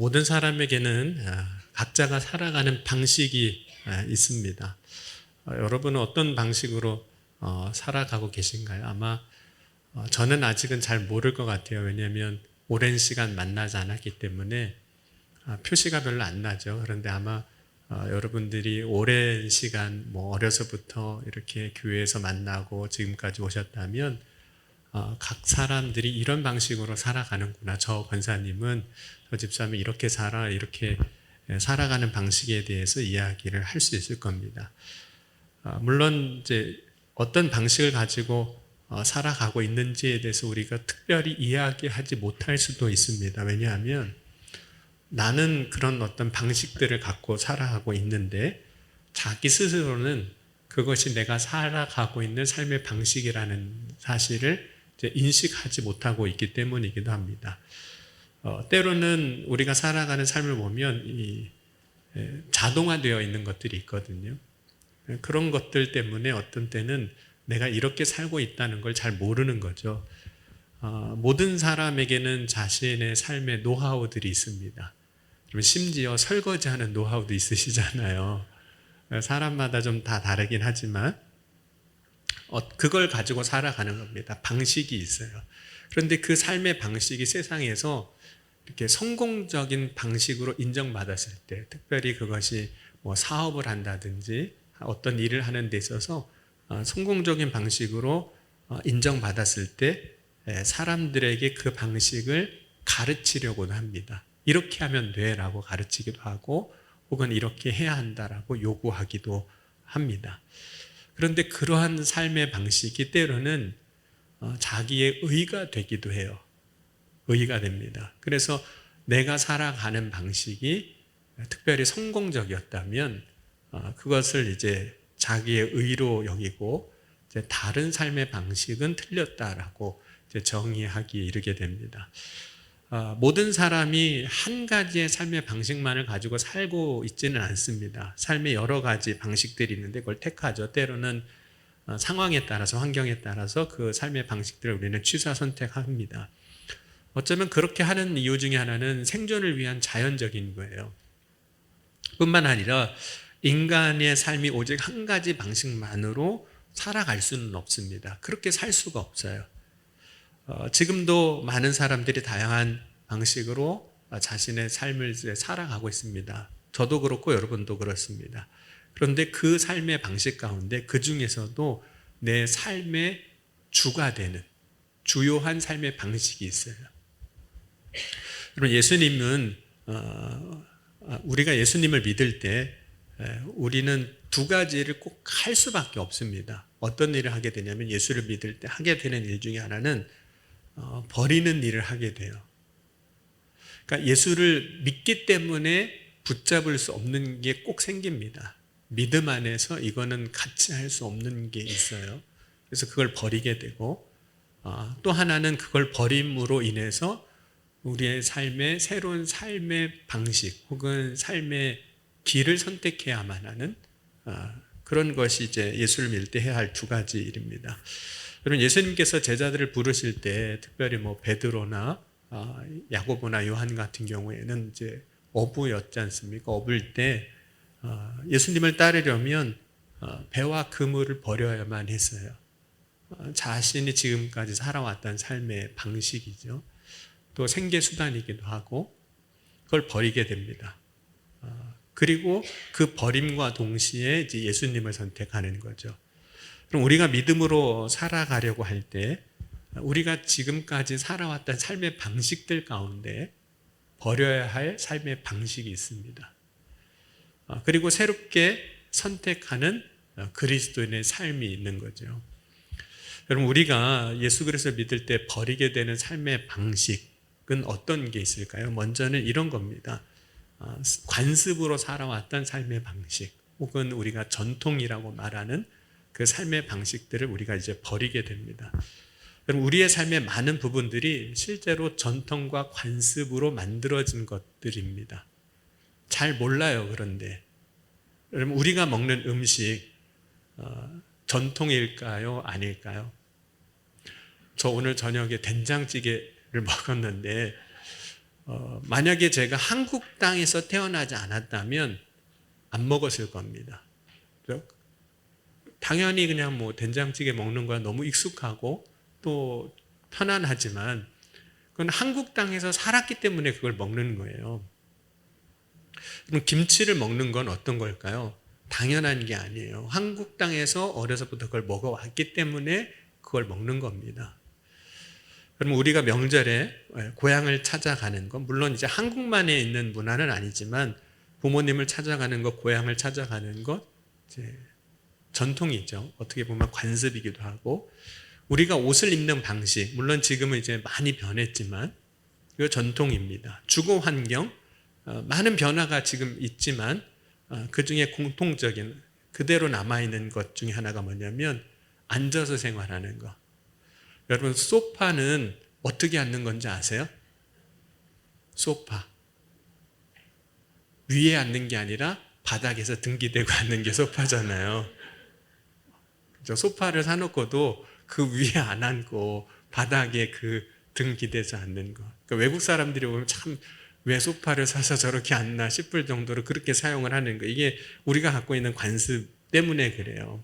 모든 사람에게는 각자가 살아가는 방식이 있습니다. 여러분은 어떤 방식으로 살아가고 계신가요? 아마 저는 아직은 잘 모를 것 같아요. 왜냐하면 오랜 시간 만나지 않았기 때문에 표시가 별로 안 나죠. 그런데 아마 여러분들이 오랜 시간 어려서부터 이렇게 교회에서 만나고 지금까지 오셨다면 각 사람들이 이런 방식으로 살아가는구나. 저 권사님은, 저 집사님은 이렇게 이렇게 살아가는 방식에 대해서 이야기를 할 수 있을 겁니다. 물론 이제 어떤 방식을 가지고 살아가고 있는지에 대해서 우리가 특별히 이야기하지 못할 수도 있습니다. 왜냐하면 나는 그런 어떤 방식들을 갖고 살아가고 있는데 자기 스스로는 그것이 내가 살아가고 있는 삶의 방식이라는 사실을 이제 인식하지 못하고 있기 때문이기도 합니다. 때로는 우리가 살아가는 삶을 보면 자동화되어 있는 것들이 있거든요. 그런 것들 때문에 어떤 때는 내가 이렇게 살고 있다는 걸 잘 모르는 거죠. 모든 사람에게는 자신의 삶의 노하우들이 있습니다. 심지어 설거지하는 노하우도 있으시잖아요. 사람마다 좀 다 다르긴 하지만 그걸 가지고 살아가는 겁니다. 방식이 있어요. 그런데 그 삶의 방식이 세상에서 이렇게 성공적인 방식으로 인정받았을 때, 특별히 그것이 사업을 한다든지 어떤 일을 하는 데 있어서 성공적인 방식으로 인정받았을 때 사람들에게 그 방식을 가르치려고도 합니다. 이렇게 하면 돼 라고 가르치기도 하고 혹은 이렇게 해야 한다라고 요구하기도 합니다. 그런데 그러한 삶의 방식이 때로는 자기의 의가 되기도 해요. 의가 됩니다. 그래서 내가 살아가는 방식이 특별히 성공적이었다면 그것을 이제 자기의 의로 여기고 이제 다른 삶의 방식은 틀렸다라고 이제 정의하기에 이르게 됩니다. 모든 사람이 한 가지의 삶의 방식만을 가지고 살고 있지는 않습니다. 삶의 여러 가지 방식들이 있는데 그걸 택하죠. 때로는 상황에 따라서, 환경에 따라서 그 삶의 방식들을 우리는 취사 선택합니다. 어쩌면 그렇게 하는 이유 중에 하나는 생존을 위한 자연적인 거예요. 뿐만 아니라 인간의 삶이 오직 한 가지 방식만으로 살아갈 수는 없습니다. 그렇게 살 수가 없어요. 지금도 많은 사람들이 다양한 방식으로 자신의 삶을 살아가고 있습니다. 저도 그렇고 여러분도 그렇습니다. 그런데 그 삶의 방식 가운데 그 중에서도 내 삶의 주가 되는 주요한 삶의 방식이 있어요. 여러분, 예수님은 우리가 예수님을 믿을 때 우리는 두 가지를 꼭 할 수밖에 없습니다. 어떤 일을 하게 되냐면 예수를 믿을 때 하게 되는 일 중에 하나는 버리는 일을 하게 돼요. 그러니까 예수를 믿기 때문에 붙잡을 수 없는 게 꼭 생깁니다. 믿음 안에서 이거는 같이 할 수 없는 게 있어요. 그래서 그걸 버리게 되고 또 하나는 그걸 버림으로 인해서 우리의 삶의 새로운 삶의 방식 혹은 삶의 길을 선택해야만 하는 그런 것이 이제 예수를 믿을 때 해야 할 두 가지 일입니다. 여러분, 예수님께서 제자들을 부르실 때 특별히 베드로나 야고보나 요한 같은 경우에는 이제 어부였지 않습니까? 어부일 때 예수님을 따르려면 배와 그물을 버려야만 했어요. 자신이 지금까지 살아왔던 삶의 방식이죠. 또 생계수단이기도 하고 그걸 버리게 됩니다. 그리고 그 버림과 동시에 이제 예수님을 선택하는 거죠. 그럼 우리가 믿음으로 살아가려고 할 때 우리가 지금까지 살아왔던 삶의 방식들 가운데 버려야 할 삶의 방식이 있습니다. 그리고 새롭게 선택하는 그리스도인의 삶이 있는 거죠. 여러분, 우리가 예수 그리스도를 믿을 때 버리게 되는 삶의 방식은 어떤 게 있을까요? 먼저는 이런 겁니다. 관습으로 살아왔던 삶의 방식 혹은 우리가 전통이라고 말하는 그 삶의 방식들을 우리가 이제 버리게 됩니다. 여러분, 우리의 삶의 많은 부분들이 실제로 전통과 관습으로 만들어진 것들입니다. 잘 몰라요. 그런데 여러분, 우리가 먹는 음식 전통일까요? 아닐까요? 저 오늘 저녁에 된장찌개를 먹었는데 만약에 제가 한국 땅에서 태어나지 않았다면 안 먹었을 겁니다. 당연히 그냥 뭐 된장찌개 먹는 거야 너무 익숙하고 또 편안하지만 그건 한국 땅에서 살았기 때문에 그걸 먹는 거예요. 그럼 김치를 먹는 건 어떤 걸까요? 당연한 게 아니에요. 한국 땅에서 어려서부터 그걸 먹어왔기 때문에 그걸 먹는 겁니다. 그럼 우리가 명절에 고향을 찾아가는 것, 물론 이제 한국만에 있는 문화는 아니지만 부모님을 찾아가는 것, 고향을 찾아가는 것, 이제 전통이죠. 어떻게 보면 관습이기도 하고, 우리가 옷을 입는 방식, 물론 지금은 이제 많이 변했지만, 이거 전통입니다. 주거 환경, 많은 변화가 지금 있지만, 그 중에 공통적인, 그대로 남아있는 것 중에 하나가 뭐냐면, 앉아서 생활하는 것. 여러분, 소파는 어떻게 앉는 건지 아세요? 소파. 위에 앉는 게 아니라 바닥에서 등 기대고 앉는 게 소파잖아요. 그죠? 소파를 사놓고도 그 위에 안 앉고 바닥에 그 등 기대서 앉는 거. 그러니까 외국 사람들이 보면 참 왜 소파를 사서 저렇게 앉나 싶을 정도로 그렇게 사용을 하는 거. 이게 우리가 갖고 있는 관습 때문에 그래요.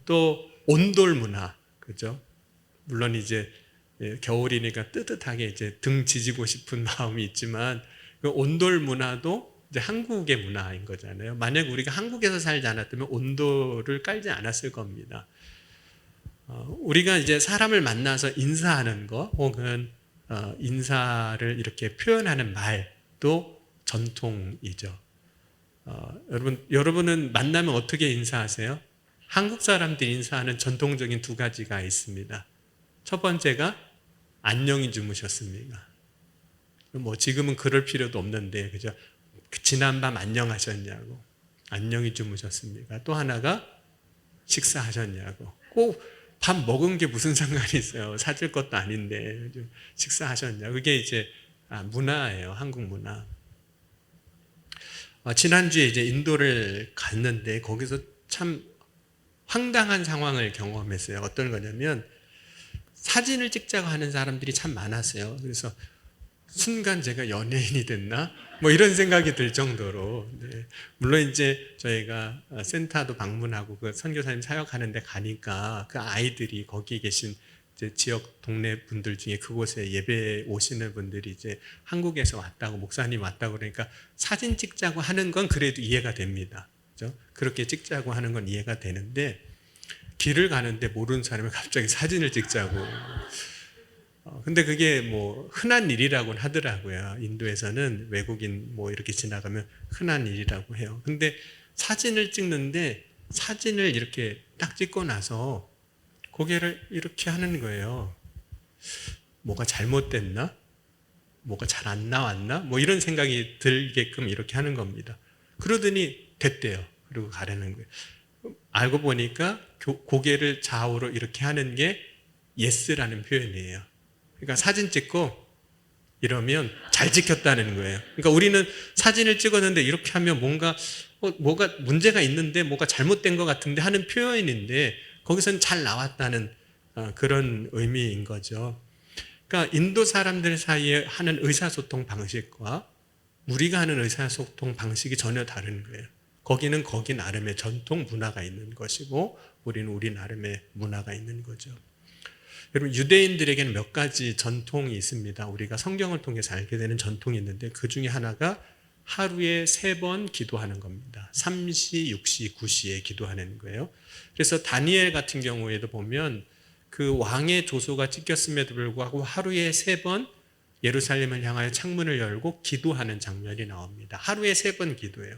또 온돌 문화, 그죠? 물론 이제 겨울이니까 뜨뜻하게 이제 등 지지고 싶은 마음이 있지만 그 온돌 문화도 이제 한국의 문화인 거잖아요. 만약 우리가 한국에서 살지 않았다면 온돌을 깔지 않았을 겁니다. 우리가 이제 사람을 만나서 인사하는 거 혹은 인사를 이렇게 표현하는 말도 전통이죠. 여러분은 만나면 어떻게 인사하세요? 한국 사람들이 인사하는 전통적인 두 가지가 있습니다. 첫 번째가 안녕히 주무셨습니까? 뭐 지금은 그럴 필요도 없는데 그죠? 지난밤 안녕하셨냐고, 안녕히 주무셨습니까? 또 하나가 식사하셨냐고. 꼭 밥 먹은 게 무슨 상관이 있어요? 사줄 것도 아닌데 식사하셨냐? 그게 이제 문화예요, 한국 문화. 지난주에 이제 인도를 갔는데 거기서 참 황당한 상황을 경험했어요. 어떤 거냐면 사진을 찍자고 하는 사람들이 참 많았어요. 그래서 순간 제가 연예인이 됐나? 뭐 이런 생각이 들 정도로. 네. 물론 이제 저희가 센터도 방문하고 그 선교사님 사역하는 데 가니까 그 아이들이 거기 계신 이제 지역 동네 분들 중에 그곳에 예배 오시는 분들이 이제 한국에서 왔다고, 목사님 왔다고 그러니까 사진 찍자고 하는 건 그래도 이해가 됩니다. 그렇죠? 그렇게 찍자고 하는 건 이해가 되는데 길을 가는데 모르는 사람이 갑자기 사진을 찍자고. 근데 그게 뭐 흔한 일이라고는 하더라고요. 인도에서는 외국인 뭐 이렇게 지나가면 흔한 일이라고 해요. 근데 사진을 찍는데 사진을 이렇게 딱 찍고 나서 고개를 이렇게 하는 거예요. 뭐가 잘못됐나? 뭐가 잘 안 나왔나? 뭐 이런 생각이 들게끔 이렇게 하는 겁니다. 그러더니 됐대요. 그리고 가라는 거예요. 알고 보니까 고개를 좌우로 이렇게 하는 게 yes라는 표현이에요. 그러니까 사진 찍고 이러면 잘 찍혔다는 거예요. 그러니까 우리는 사진을 찍었는데 이렇게 하면 뭐가 문제가 있는데 뭐가 잘못된 것 같은데 하는 표현인데 거기서는 잘 나왔다는 그런 의미인 거죠. 그러니까 인도 사람들 사이에 하는 의사소통 방식과 우리가 하는 의사소통 방식이 전혀 다른 거예요. 거기는 거기 나름의 전통 문화가 있는 것이고 우리는 우리 나름의 문화가 있는 거죠. 여러분, 유대인들에게는 몇 가지 전통이 있습니다. 우리가 성경을 통해서 알게 되는 전통이 있는데 그 중에 하나가 하루에 3번 기도하는 겁니다. 3시, 6시, 9시에 기도하는 거예요. 그래서 다니엘 같은 경우에도 보면 그 왕의 조소가 찍혔음에도 불구하고 하루에 3번 예루살렘을 향하여 창문을 열고 기도하는 장면이 나옵니다. 하루에 3번 기도해요.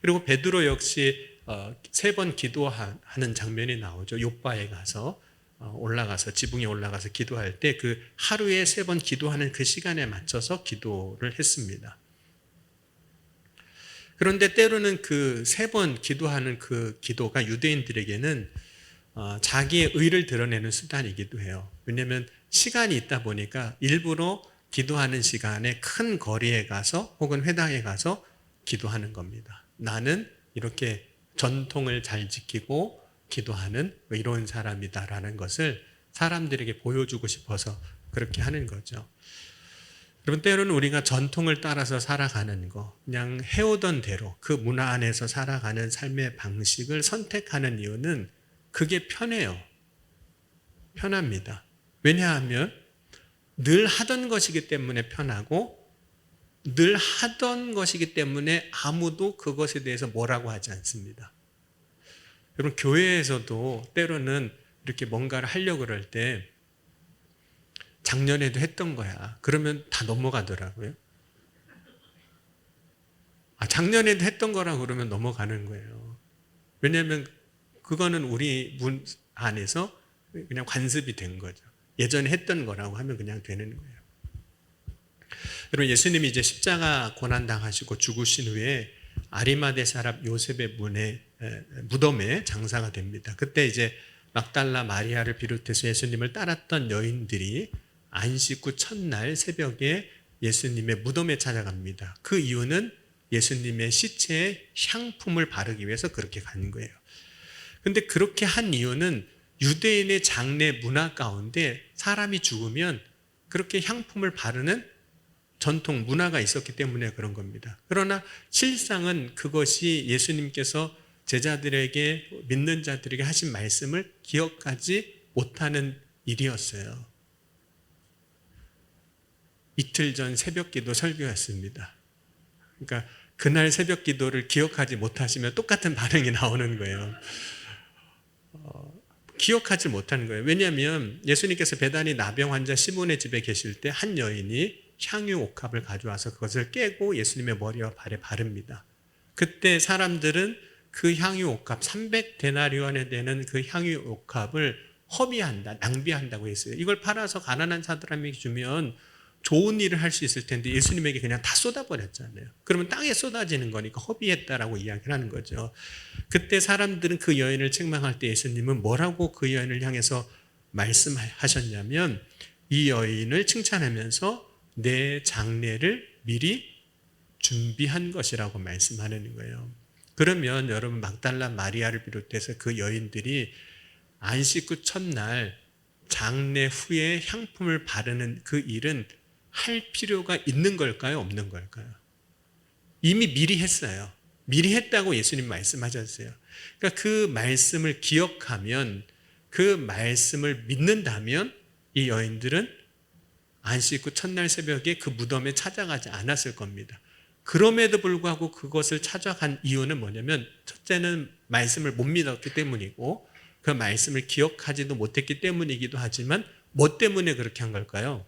그리고 베드로 역시 3번 기도하는 장면이 나오죠. 욥바에 가서 올라가서 지붕에 올라가서 기도할 때 그 하루에 3번 기도하는 그 시간에 맞춰서 기도를 했습니다. 그런데 때로는 그 3번 기도하는 그 기도가 유대인들에게는 자기의 의를 드러내는 수단이기도 해요. 왜냐하면 시간이 있다 보니까 일부러 기도하는 시간에 큰 거리에 가서 혹은 회당에 가서 기도하는 겁니다. 나는 이렇게 전통을 잘 지키고 기도하는 이런 사람이다라는 것을 사람들에게 보여주고 싶어서 그렇게 하는 거죠. 여러분, 때로는 우리가 전통을 따라서 살아가는 거, 그냥 해오던 대로 그 문화 안에서 살아가는 삶의 방식을 선택하는 이유는 그게 편해요. 편합니다. 왜냐하면 늘 하던 것이기 때문에 편하고, 늘 하던 것이기 때문에 아무도 그것에 대해서 뭐라고 하지 않습니다. 여러분, 교회에서도 때로는 이렇게 뭔가를 하려고 그럴 때 작년에도 했던 거야. 그러면 다 넘어가더라고요. 작년에도 했던 거라고 그러면 넘어가는 거예요. 왜냐하면 그거는 우리 문 안에서 그냥 관습이 된 거죠. 예전에 했던 거라고 하면 그냥 되는 거예요. 여러분, 예수님이 이제 십자가 고난당하시고 죽으신 후에 아리마대 사람 요셉의 무덤에 장사가 됩니다. 그때 이제 막달라 마리아를 비롯해서 예수님을 따랐던 여인들이 안식 후 첫날 새벽에 예수님의 무덤에 찾아갑니다. 그 이유는 예수님의 시체에 향품을 바르기 위해서 그렇게 간 거예요. 근데 그렇게 한 이유는 유대인의 장례 문화 가운데 사람이 죽으면 그렇게 향품을 바르는 전통 문화가 있었기 때문에 그런 겁니다. 그러나 실상은 그것이 예수님께서 제자들에게, 믿는 자들에게 하신 말씀을 기억하지 못하는 일이었어요. 이틀 전 새벽 기도 설교였습니다. 그러니까 그날 새벽 기도를 기억하지 못하시면 똑같은 반응이 나오는 거예요. 기억하지 못하는 거예요. 왜냐하면 예수님께서 베다니 나병 환자 시몬의 집에 계실 때 한 여인이 향유 옥합을 가져와서 그것을 깨고 예수님의 머리와 발에 바릅니다. 그때 사람들은 그 향유 옥합, 300데나리온에 되는 그 향유 옥합을 허비한다, 낭비한다고 했어요. 이걸 팔아서 가난한 사람에게 주면 좋은 일을 할 수 있을 텐데 예수님에게 그냥 다 쏟아버렸잖아요. 그러면 땅에 쏟아지는 거니까 허비했다라고 이야기를 하는 거죠. 그때 사람들은 그 여인을 책망할 때 예수님은 뭐라고 그 여인을 향해서 말씀하셨냐면, 이 여인을 칭찬하면서 내 장례를 미리 준비한 것이라고 말씀하는 거예요. 그러면 여러분, 막달라 마리아를 비롯해서 그 여인들이 안식 후 첫날 장례 후에 향품을 바르는 그 일은 할 필요가 있는 걸까요? 없는 걸까요? 이미 미리 했어요. 미리 했다고 예수님 말씀하셨어요. 그러니까 그 말씀을 기억하면, 그 말씀을 믿는다면 이 여인들은 안식 후 첫날 새벽에 그 무덤에 찾아가지 않았을 겁니다. 그럼에도 불구하고 그것을 찾아간 이유는 뭐냐면, 첫째는 말씀을 못 믿었기 때문이고 그 말씀을 기억하지도 못했기 때문이기도 하지만, 뭐 때문에 그렇게 한 걸까요?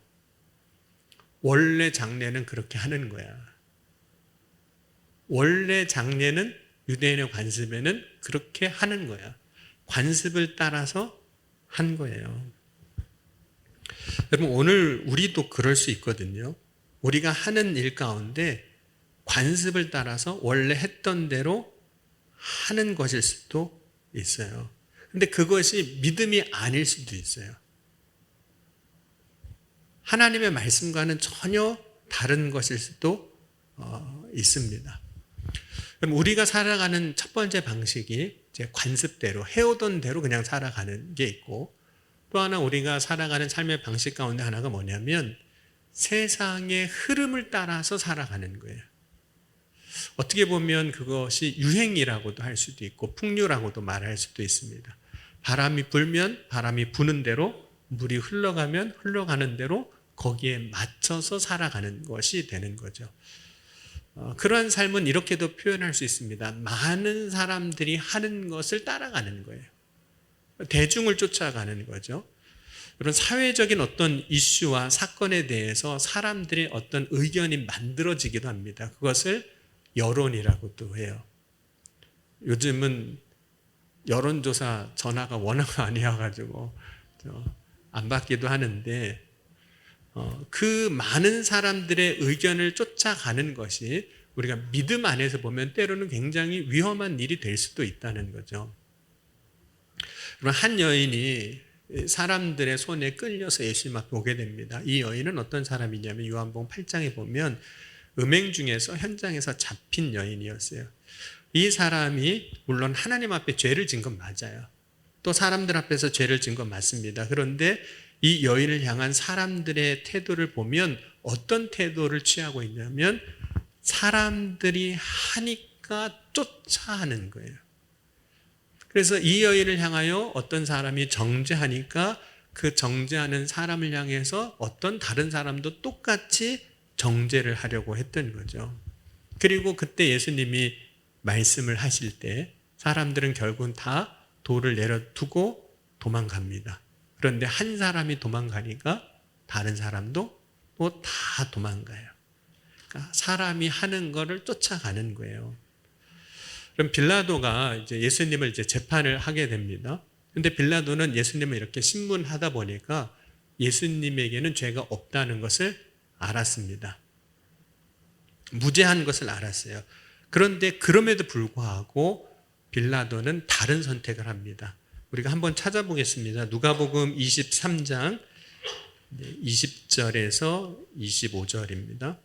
원래 장례는 그렇게 하는 거야. 원래 장례는 유대인의 관습에는 그렇게 하는 거야. 관습을 따라서 한 거예요. 여러분, 오늘 우리도 그럴 수 있거든요. 우리가 하는 일 가운데 관습을 따라서 원래 했던 대로 하는 것일 수도 있어요. 근데 그것이 믿음이 아닐 수도 있어요. 하나님의 말씀과는 전혀 다른 것일 수도 있습니다. 그럼 우리가 살아가는 첫 번째 방식이 이제 관습대로, 해오던 대로 그냥 살아가는 게 있고, 또 하나 우리가 살아가는 삶의 방식 가운데 하나가 뭐냐면 세상의 흐름을 따라서 살아가는 거예요. 어떻게 보면 그것이 유행이라고도 할 수도 있고 풍류라고도 말할 수도 있습니다. 바람이 불면 바람이 부는 대로, 물이 흘러가면 흘러가는 대로 거기에 맞춰서 살아가는 것이 되는 거죠. 그러한 삶은 이렇게도 표현할 수 있습니다. 많은 사람들이 하는 것을 따라가는 거예요. 대중을 쫓아가는 거죠. 그런 사회적인 어떤 이슈와 사건에 대해서 사람들의 어떤 의견이 만들어지기도 합니다. 그것을 여론이라고도 해요. 요즘은 여론조사 전화가 워낙 많이 와가지고 안 받기도 하는데, 그 많은 사람들의 의견을 쫓아가는 것이 우리가 믿음 안에서 보면 때로는 굉장히 위험한 일이 될 수도 있다는 거죠. 그럼 한 여인이 사람들의 손에 끌려서 예수님 앞에 오게 됩니다. 이 여인은 어떤 사람이냐면 요한복음 8장에 보면 음행 중에서 현장에서 잡힌 여인이었어요. 이 사람이 물론 하나님 앞에 죄를 진 건 맞아요. 또 사람들 앞에서 죄를 진 건 맞습니다. 그런데 이 여인을 향한 사람들의 태도를 보면 어떤 태도를 취하고 있냐면 사람들이 하니까 쫓아하는 거예요. 그래서 이 여인을 향하여 어떤 사람이 정죄하니까 그 정죄하는 사람을 향해서 어떤 다른 사람도 똑같이 정죄를 하려고 했던 거죠. 그리고 그때 예수님이 말씀을 하실 때 사람들은 결국은 다 돌을 내려두고 도망갑니다. 그런데 한 사람이 도망가니까 다른 사람도 또 다 도망가요. 그러니까 사람이 하는 거를 쫓아가는 거예요. 그럼 빌라도가 이제 예수님을 이제 재판을 하게 됩니다. 근데 빌라도는 예수님을 이렇게 신문하다 보니까 예수님에게는 죄가 없다는 것을 알았습니다. 무죄한 것을 알았어요. 그런데 그럼에도 불구하고 빌라도는 다른 선택을 합니다. 우리가 한번 찾아보겠습니다. 누가복음 23장 20절에서 25절입니다.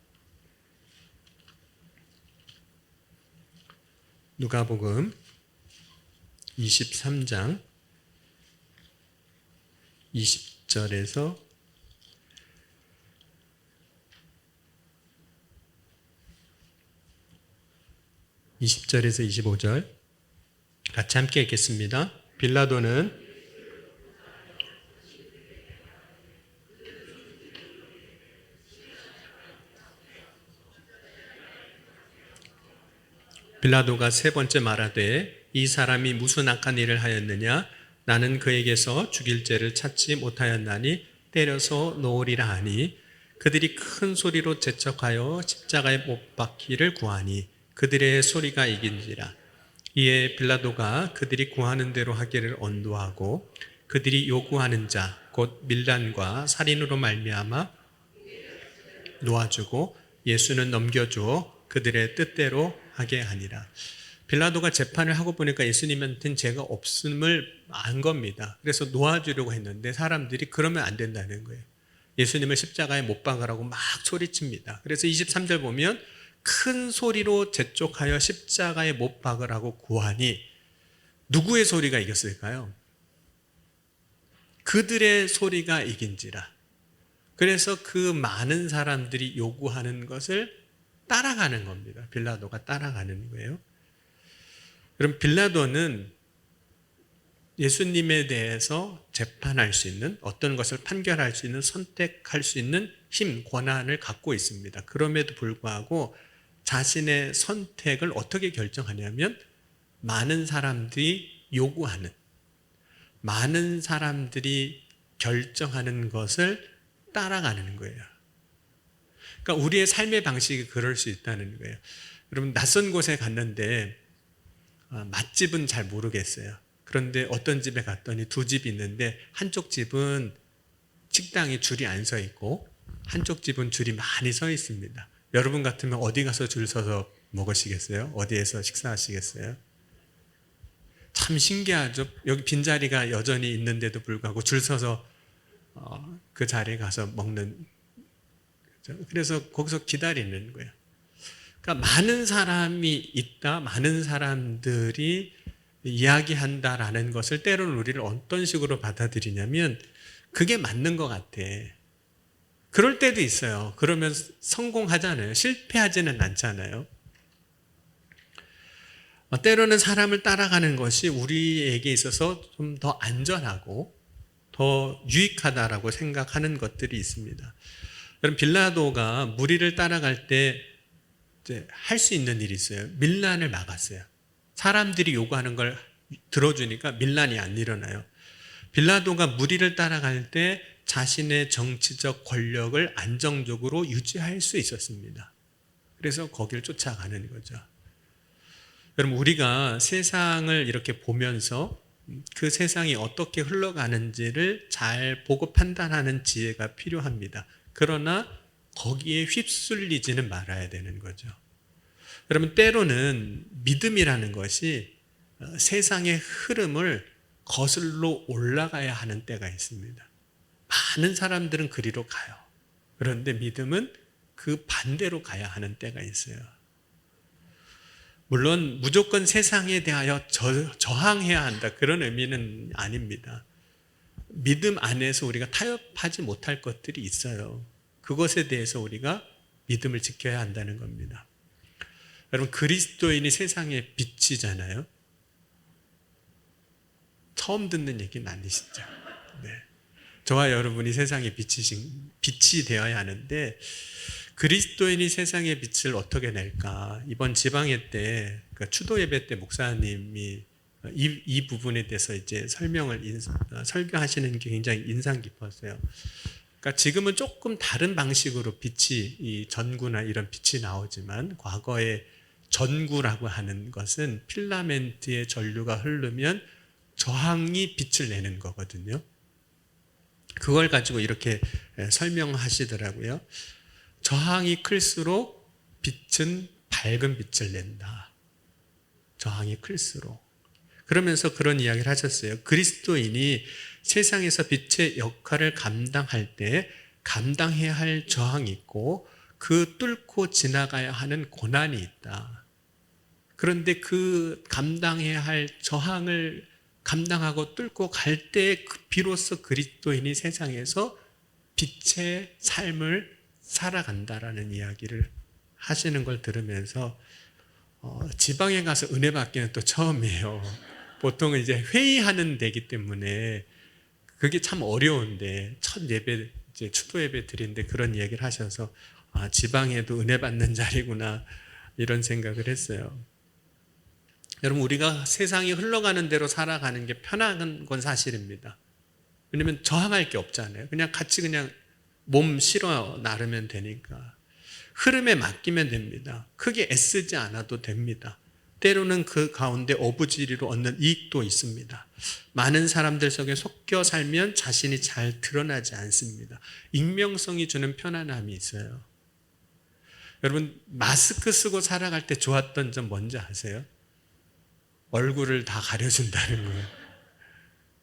누가복음 23장 20절에서 25절 같이 함께 읽겠습니다. 빌라도는 빌라도가 세 번째 말하되 이 사람이 무슨 악한 일을 하였느냐 나는 그에게서 죽일 죄를 찾지 못하였나니 때려서 놓으리라 하니 그들이 큰 소리로 재촉하여 십자가에 못 박기를 구하니 그들의 소리가 이긴지라. 이에 빌라도가 그들이 구하는 대로 하기를 언도하고 그들이 요구하는 자 곧 밀란과 살인으로 말미암아 놓아주고 예수는 넘겨주어 그들의 뜻대로 하게 하니라. 빌라도가 재판을 하고 보니까 예수님한테는 죄가 없음을 안 겁니다. 그래서 놓아주려고 했는데 사람들이 그러면 안 된다는 거예요. 예수님을 십자가에 못 박으라고 막 소리칩니다. 그래서 23절 보면 큰 소리로 재촉하여 십자가에 못 박으라고 구하니 누구의 소리가 이겼을까요? 그들의 소리가 이긴지라. 그래서 그 많은 사람들이 요구하는 것을 따라가는 겁니다. 빌라도가 따라가는 거예요. 그럼 빌라도는 예수님에 대해서 재판할 수 있는 어떤 것을 판결할 수 있는 선택할 수 있는 힘, 권한을 갖고 있습니다. 그럼에도 불구하고 자신의 선택을 어떻게 결정하냐면 많은 사람들이 요구하는 많은 사람들이 결정하는 것을 따라가는 거예요. 그러니까 우리의 삶의 방식이 그럴 수 있다는 거예요. 여러분 낯선 곳에 갔는데 맛집은 잘 모르겠어요. 그런데 어떤 집에 갔더니 두 집이 있는데 한쪽 집은 식당에 줄이 안 서 있고 한쪽 집은 줄이 많이 서 있습니다. 여러분 같으면 어디 가서 줄 서서 먹으시겠어요? 어디에서 식사하시겠어요? 참 신기하죠. 여기 빈자리가 여전히 있는데도 불구하고 줄 서서 그 자리에 가서 먹는. 그래서 거기서 기다리는 거예요. 그러니까 많은 사람이 있다, 많은 사람들이 이야기한다라는 것을 때로는 우리를 어떤 식으로 받아들이냐면 그게 맞는 것 같아. 그럴 때도 있어요. 그러면 성공하잖아요. 실패하지는 않잖아요. 때로는 사람을 따라가는 것이 우리에게 있어서 좀 더 안전하고 더 유익하다라고 생각하는 것들이 있습니다. 여러분 빌라도가 무리를 따라갈 때 할 수 있는 일이 있어요. 밀란을 막았어요. 사람들이 요구하는 걸 들어주니까 밀란이 안 일어나요. 빌라도가 무리를 따라갈 때 자신의 정치적 권력을 안정적으로 유지할 수 있었습니다. 그래서 거기를 쫓아가는 거죠. 여러분 우리가 세상을 이렇게 보면서 그 세상이 어떻게 흘러가는지를 잘 보고 판단하는 지혜가 필요합니다. 그러나 거기에 휩쓸리지는 말아야 되는 거죠. 여러분 때로는 믿음이라는 것이 세상의 흐름을 거슬러 올라가야 하는 때가 있습니다. 많은 사람들은 그리로 가요. 그런데 믿음은 그 반대로 가야 하는 때가 있어요. 물론 무조건 세상에 대하여 저항해야 한다 그런 의미는 아닙니다. 믿음 안에서 우리가 타협하지 못할 것들이 있어요. 그것에 대해서 우리가 믿음을 지켜야 한다는 겁니다. 여러분, 그리스도인이 세상의 빛이잖아요. 처음 듣는 얘기는 아니시죠? 네. 저와 여러분이 세상의 빛이 되어야 하는데, 그리스도인이 세상의 빛을 어떻게 낼까? 이번 지방회 때, 추도 예배 때 목사님이 이 부분에 대해서 이제 설교하시는 게 굉장히 인상 깊었어요. 그러니까 지금은 조금 다른 방식으로 빛이, 이 전구나 이런 빛이 나오지만, 과거에 전구라고 하는 것은 필라멘트의 전류가 흐르면 저항이 빛을 내는 거거든요. 그걸 가지고 이렇게 설명하시더라고요. 저항이 클수록 빛은 밝은 빛을 낸다. 저항이 클수록. 그러면서 그런 이야기를 하셨어요. 그리스도인이 세상에서 빛의 역할을 감당할 때 감당해야 할 저항이 있고 그 뚫고 지나가야 하는 고난이 있다. 그런데 그 감당해야 할 저항을 감당하고 뚫고 갈 때 비로소 그리스도인이 세상에서 빛의 삶을 살아간다라는 이야기를 하시는 걸 들으면서 지방에 가서 은혜 받기는 또 처음이에요. 보통은 이제 회의하는 데기 때문에 그게 참 어려운데 첫 예배, 이제 추도 예배 드리는데 그런 이야기를 하셔서 지방에도 은혜 받는 자리구나 이런 생각을 했어요. 여러분, 우리가 세상이 흘러가는 대로 살아가는 게 편한 건 사실입니다. 왜냐면 저항할 게 없잖아요. 그냥 몸 실어 나르면 되니까. 흐름에 맡기면 됩니다. 크게 애쓰지 않아도 됩니다. 때로는 그 가운데 어부지리로 얻는 이익도 있습니다. 많은 사람들 속에 섞여 살면 자신이 잘 드러나지 않습니다. 익명성이 주는 편안함이 있어요. 여러분, 마스크 쓰고 살아갈 때 좋았던 점 뭔지 아세요? 얼굴을 다 가려준다는 거예요.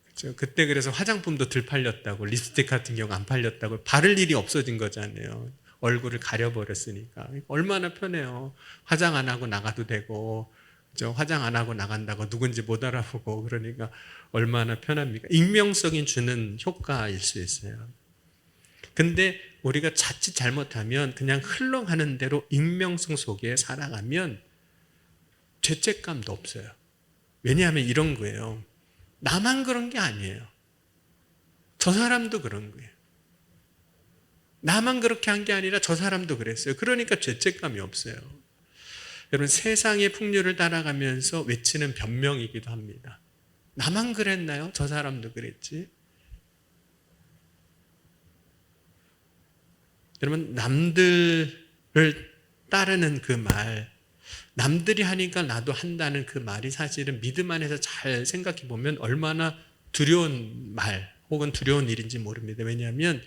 그렇죠? 그때 그래서 화장품도 덜 팔렸다고, 립스틱 같은 경우 안 팔렸다고, 바를 일이 없어진 거잖아요. 얼굴을 가려버렸으니까. 얼마나 편해요. 화장 안 하고 나가도 되고, 그렇죠? 화장 안 하고 나간다고 누군지 못 알아보고, 그러니까 얼마나 편합니까? 익명성이 주는 효과일 수 있어요. 근데 우리가 자칫 잘못하면 그냥 흘러가는 대로 익명성 속에 살아가면 죄책감도 없어요. 왜냐하면 이런 거예요. 나만 그런 게 아니에요. 저 사람도 그런 거예요. 나만 그렇게 한 게 아니라 저 사람도 그랬어요. 그러니까 죄책감이 없어요. 여러분, 세상의 풍류를 따라가면서 외치는 변명이기도 합니다. 나만 그랬나요? 저 사람도 그랬지. 여러분, 남들을 따르는 그 말, 남들이 하니까 나도 한다는 그 말이 사실은 믿음 안에서 잘 생각해 보면 얼마나 두려운 말 혹은 두려운 일인지 모릅니다. 왜냐하면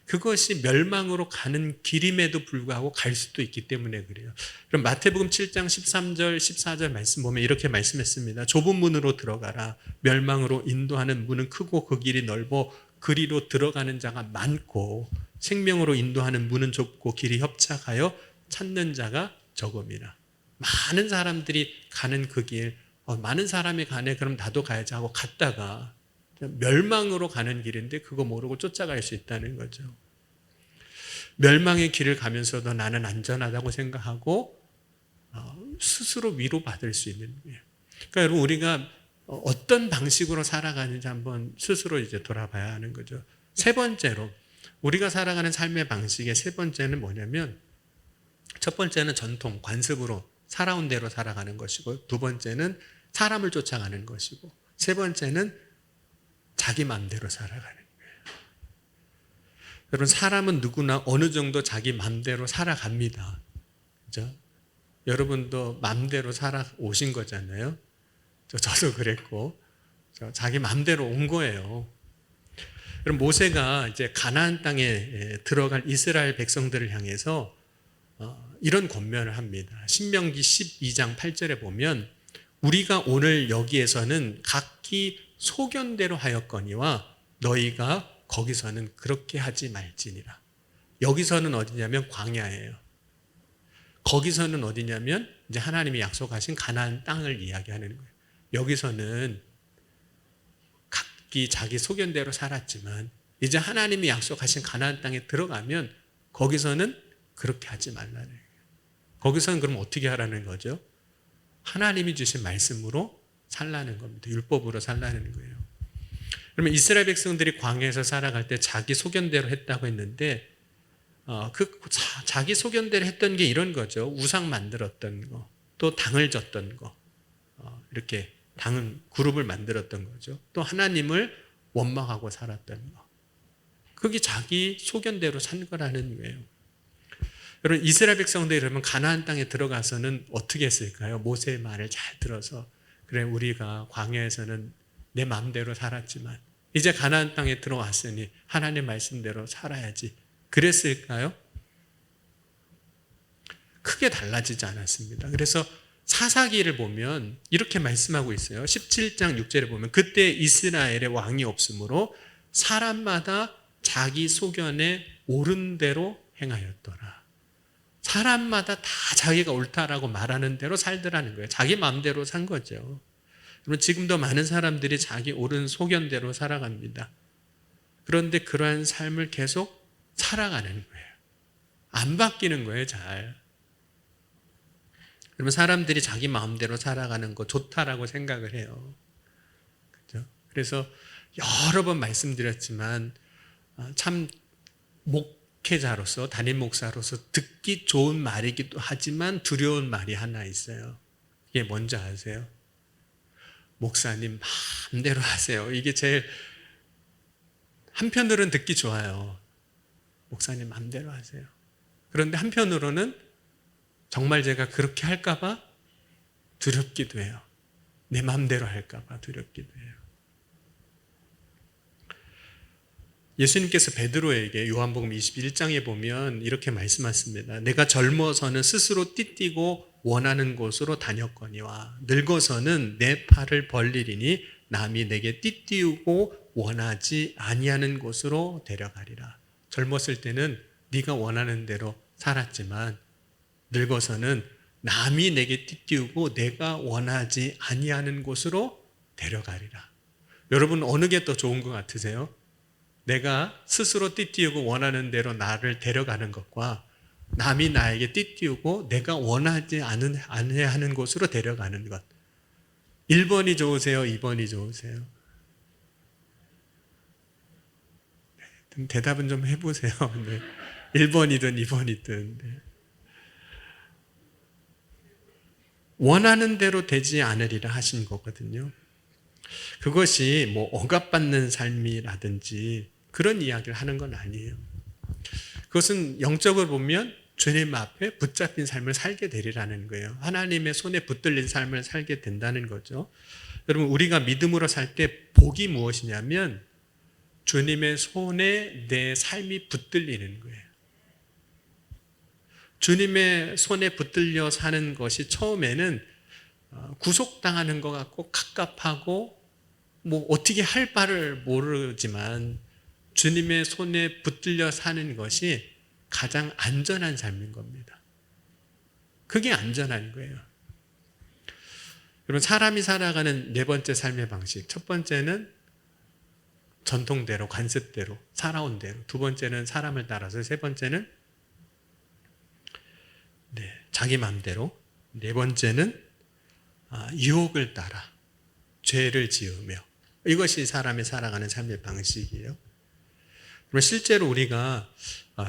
그것이 멸망으로 가는 길임에도 불구하고 갈 수도 있기 때문에 그래요. 그럼 마태복음 7장 13절 14절 말씀 보면 이렇게 말씀했습니다. 좁은 문으로 들어가라. 멸망으로 인도하는 문은 크고 그 길이 넓어 그리로 들어가는 자가 많고 생명으로 인도하는 문은 좁고 길이 협착하여 찾는 자가 적음이라. 많은 사람들이 가는 그 길, 많은 사람이 가네, 그럼 나도 가야지 하고 갔다가 멸망으로 가는 길인데 그거 모르고 쫓아갈 수 있다는 거죠. 멸망의 길을 가면서도 나는 안전하다고 생각하고 스스로 위로받을 수 있는 거예요. 그러니까 여러분, 우리가 어떤 방식으로 살아가는지 한번 스스로 이제 돌아봐야 하는 거죠. 세 번째로 우리가 살아가는 삶의 방식의 세 번째는 뭐냐면, 첫 번째는 전통, 관습으로 살아온 대로 살아가는 것이고, 두 번째는 사람을 쫓아가는 것이고, 세 번째는 자기 마음대로 살아가는 거예요. 여러분, 사람은 누구나 어느 정도 자기 마음대로 살아갑니다. 그죠? 여러분도 마음대로 살아오신 거잖아요. 저도 그랬고, 자기 마음대로 온 거예요. 그럼 모세가 이제 가나안 땅에 들어갈 이스라엘 백성들을 향해서 이런 권면을 합니다. 신명기 12장 8절에 보면 우리가 오늘 여기에서는 각기 소견대로 하였거니와 너희가 거기서는 그렇게 하지 말지니라. 여기서는 어디냐면 광야예요. 거기서는 어디냐면 이제 하나님이 약속하신 가나안 땅을 이야기하는 거예요. 여기서는 각기 자기 소견대로 살았지만 이제 하나님이 약속하신 가나안 땅에 들어가면 거기서는 그렇게 하지 말라는 거예요. 거기서는 그럼 어떻게 하라는 거죠? 하나님이 주신 말씀으로 살라는 겁니다. 율법으로 살라는 거예요. 그러면 이스라엘 백성들이 광야에서 살아갈 때 자기 소견대로 했다고 했는데 자기 소견대로 했던 게 이런 거죠. 우상 만들었던 거, 또 당을 졌던 거, 이렇게 그룹을 만들었던 거죠. 또 하나님을 원망하고 살았던 거. 그게 자기 소견대로 산 거라는 거예요. 여러분, 이스라엘 백성들이 그러면 가나안 땅에 들어가서는 어떻게 했을까요? 모세의 말을 잘 들어서 그래, 우리가 광야에서는 내 마음대로 살았지만 이제 가나안 땅에 들어왔으니 하나님 말씀대로 살아야지. 그랬을까요? 크게 달라지지 않았습니다. 그래서 사사기를 보면 이렇게 말씀하고 있어요. 17장 6절에 보면 그때 이스라엘의 왕이 없으므로 사람마다 자기 소견에 옳은 대로 행하였더라. 사람마다 다 자기가 옳다라고 말하는 대로 살더라는 거예요. 자기 마음대로 산 거죠. 그러면 지금도 많은 사람들이 자기 옳은 소견대로 살아갑니다. 그런데 그러한 삶을 계속 살아가는 거예요. 안 바뀌는 거예요, 잘. 그러면 사람들이 자기 마음대로 살아가는 거 좋다라고 생각을 해요. 그렇죠? 그래서 여러 번 말씀드렸지만 참 목회자로서, 담임 목사로서 듣기 좋은 말이기도 하지만 두려운 말이 하나 있어요. 이게 뭔지 아세요? 목사님 마음대로 하세요. 이게 제일 한편으로는 듣기 좋아요. 목사님 마음대로 하세요. 그런데 한편으로는 정말 제가 그렇게 할까 봐 두렵기도 해요. 내 마음대로 할까 봐 두렵기도 해요. 예수님께서 베드로에게 요한복음 21장에 보면 이렇게 말씀하십니다. 내가 젊어서는 스스로 띠띠고 원하는 곳으로 다녔거니와 늙어서는 내 팔을 벌리리니 남이 내게 띠띠우고 원하지 아니하는 곳으로 데려가리라. 젊었을 때는 네가 원하는 대로 살았지만 늙어서는 남이 내게 띠띠우고 내가 원하지 아니하는 곳으로 데려가리라. 여러분, 어느 게 더 좋은 것 같으세요? 내가 스스로 띠띠우고 원하는 대로 나를 데려가는 것과 남이 나에게 띠띠우고 내가 원하지 않아야 하는 곳으로 데려가는 것. 1번이 좋으세요? 2번이 좋으세요? 대답은 좀 해보세요. 네. 1번이든 2번이든. 네. 원하는 대로 되지 않으리라 하신 거거든요. 그것이 뭐 억압받는 삶이라든지 그런 이야기를 하는 건 아니에요. 그것은 영적으로 보면 주님 앞에 붙잡힌 삶을 살게 되리라는 거예요. 하나님의 손에 붙들린 삶을 살게 된다는 거죠. 여러분, 우리가 믿음으로 살 때 복이 무엇이냐면 주님의 손에 내 삶이 붙들리는 거예요. 주님의 손에 붙들려 사는 것이 처음에는 구속당하는 것 같고 갑갑하고 뭐 어떻게 할 바를 모르지만 주님의 손에 붙들려 사는 것이 가장 안전한 삶인 겁니다. 그게 안전한 거예요. 여러분, 사람이 살아가는 네 번째 삶의 방식. 첫 번째는 전통대로, 관습대로, 살아온 대로. 두 번째는 사람을 따라서. 세 번째는 자기 마음대로. 네 번째는 유혹을 따라 죄를 지으며. 이것이 사람이 살아가는 삶의 방식이에요. 그러면 실제로 우리가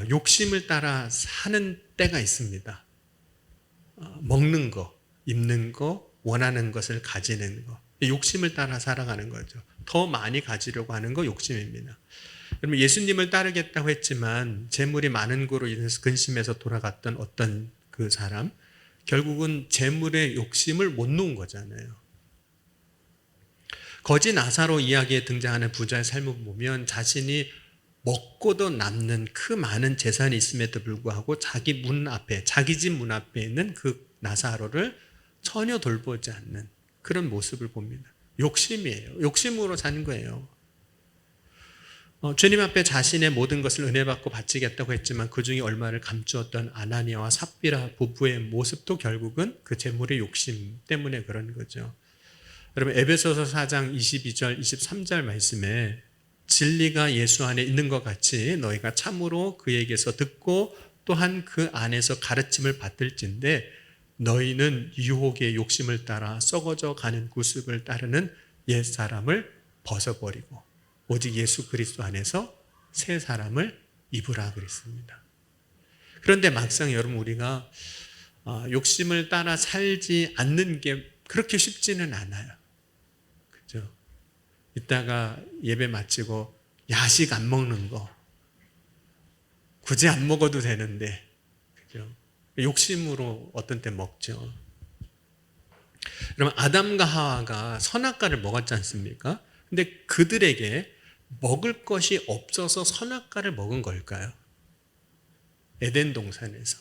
욕심을 따라 사는 때가 있습니다. 먹는 거, 입는 거, 원하는 것을 가지는 거. 욕심을 따라 살아가는 거죠. 더 많이 가지려고 하는 거 욕심입니다. 그러면 예수님을 따르겠다고 했지만 재물이 많은 거로 인해서 근심해서 돌아갔던 어떤 그 사람, 결국은 재물의 욕심을 못 놓은 거잖아요. 거지 나사로 이야기에 등장하는 부자의 삶을 보면 자신이 먹고도 남는 그 많은 재산이 있음에도 불구하고 자기 문 앞에, 자기 집 문 앞에 있는 그 나사로를 전혀 돌보지 않는 그런 모습을 봅니다. 욕심이에요. 욕심으로 사는 거예요. 주님 앞에 자신의 모든 것을 은혜 받고 바치겠다고 했지만 그 중에 얼마를 감추었던 아나니아와 삽비라 부부의 모습도 결국은 그 재물의 욕심 때문에 그런 거죠. 여러분 에베소서 4장 22절 23절 말씀에 진리가 예수 안에 있는 것 같이 너희가 참으로 그에게서 듣고 또한 그 안에서 가르침을 받을진대 너희는 유혹의 욕심을 따라 썩어져 가는 구습을 따르는 옛사람을 벗어버리고 오직 예수 그리스도 안에서 새 사람을 입으라 그랬습니다. 그런데 막상 여러분 우리가 욕심을 따라 살지 않는 게 그렇게 쉽지는 않아요. 그죠? 이따가 예배 마치고 야식 안 먹는 거 굳이 안 먹어도 되는데 그죠? 욕심으로 어떤 때 먹죠. 여러분 아담과 하와가 선악과를 먹었지 않습니까? 근데 그들에게 먹을 것이 없어서 선악과를 먹은 걸까요? 에덴 동산에서.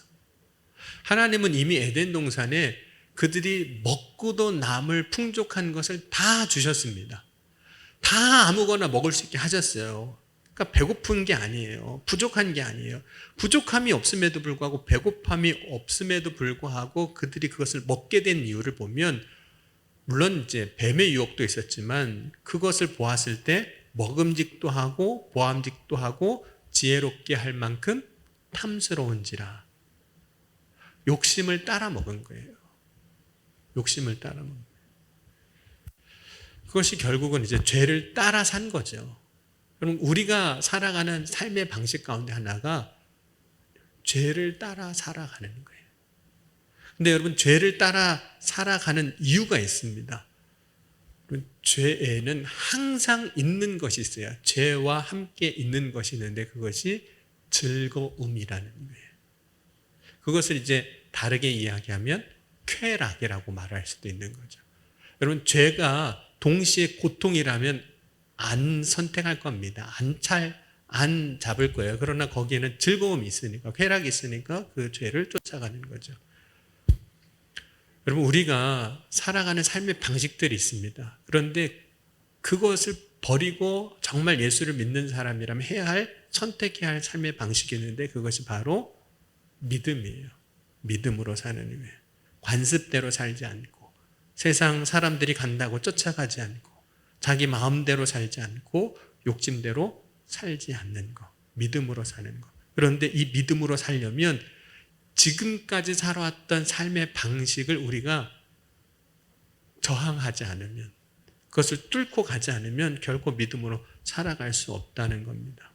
하나님은 이미 에덴 동산에 그들이 먹고도 남을 풍족한 것을 다 주셨습니다. 다 아무거나 먹을 수 있게 하셨어요. 그러니까 배고픈 게 아니에요. 부족한 게 아니에요. 부족함이 없음에도 불구하고 배고픔이 없음에도 불구하고 그들이 그것을 먹게 된 이유를 보면 물론 이제 뱀의 유혹도 있었지만 그것을 보았을 때 먹음직도 하고 보암직도 하고 지혜롭게 할 만큼 탐스러운지라 욕심을 따라 먹은 거예요. 욕심을 따라 먹은 거예요. 그것이 결국은 이제 죄를 따라 산 거죠. 그럼 우리가 살아가는 삶의 방식 가운데 하나가 죄를 따라 살아가는 거예요. 근데 여러분 죄를 따라 살아가는 이유가 있습니다. 죄에는 항상 있는 것이 있어요. 죄와 함께 있는 것이 있는데 그것이 즐거움이라는 거예요. 그것을 이제 다르게 이야기하면 쾌락이라고 말할 수도 있는 거죠. 여러분 죄가 동시에 고통이라면 안 선택할 겁니다. 안 잡을 거예요. 그러나 거기에는 즐거움이 있으니까 쾌락이 있으니까 그 죄를 쫓아가는 거죠. 여러분 우리가 살아가는 삶의 방식들이 있습니다. 그런데 그것을 버리고 정말 예수를 믿는 사람이라면 선택해야 할 삶의 방식이 있는데 그것이 바로 믿음이에요. 믿음으로 사는 거예요. 관습대로 살지 않고 세상 사람들이 간다고 쫓아가지 않고 자기 마음대로 살지 않고 욕심대로 살지 않는 거. 믿음으로 사는 거. 그런데 이 믿음으로 살려면 지금까지 살아왔던 삶의 방식을 우리가 저항하지 않으면 그것을 뚫고 가지 않으면 결코 믿음으로 살아갈 수 없다는 겁니다.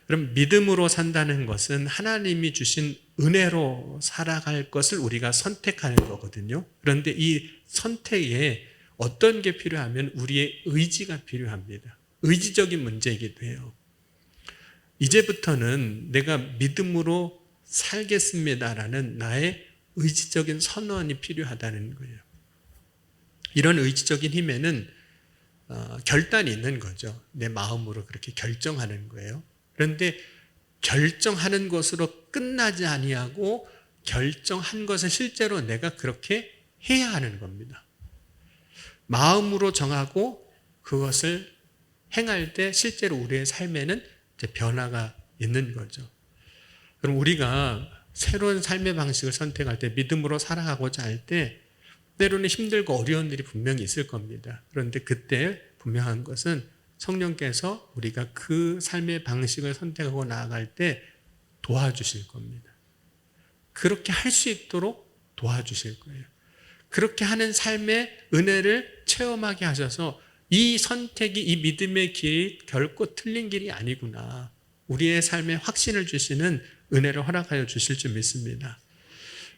그럼 믿음으로 산다는 것은 하나님이 주신 은혜로 살아갈 것을 우리가 선택하는 거거든요. 그런데 이 선택에 어떤 게 필요하면 우리의 의지가 필요합니다. 의지적인 문제이기도 해요. 이제부터는 내가 믿음으로 살겠습니다라는 나의 의지적인 선언이 필요하다는 거예요. 이런 의지적인 힘에는 결단이 있는 거죠. 내 마음으로 그렇게 결정하는 거예요. 그런데 결정하는 것으로 끝나지 아니하고 결정한 것을 실제로 내가 그렇게 해야 하는 겁니다. 마음으로 정하고 그것을 행할 때 실제로 우리의 삶에는 이제 변화가 있는 거죠. 그럼 우리가 새로운 삶의 방식을 선택할 때 믿음으로 살아가고자 할 때 때로는 힘들고 어려운 일이 분명히 있을 겁니다. 그런데 그때 분명한 것은 성령께서 우리가 그 삶의 방식을 선택하고 나아갈 때 도와주실 겁니다. 그렇게 할 수 있도록 도와주실 거예요. 그렇게 하는 삶의 은혜를 체험하게 하셔서 이 선택이 이 믿음의 길이 결코 틀린 길이 아니구나. 우리의 삶에 확신을 주시는 은혜를 허락하여 주실 줄 믿습니다.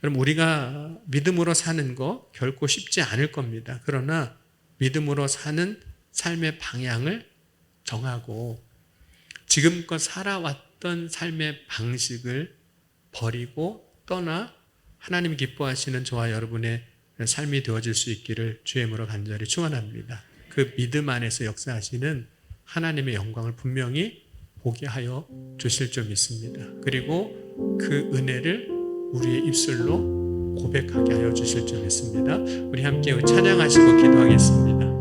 그럼 우리가 믿음으로 사는 거 결코 쉽지 않을 겁니다. 그러나 믿음으로 사는 삶의 방향을 정하고 지금껏 살아왔던 삶의 방식을 버리고 떠나 하나님이 기뻐하시는 저와 여러분의 삶이 되어질 수 있기를 주의 이름으로 간절히 축원합니다. 그 믿음 안에서 역사하시는 하나님의 영광을 분명히 보게 하여 주실 줄 믿습니다. 그리고 그 은혜를 우리의 입술로 고백하게 하여 주실 줄 믿습니다. 우리 함께 찬양하시고 기도하겠습니다.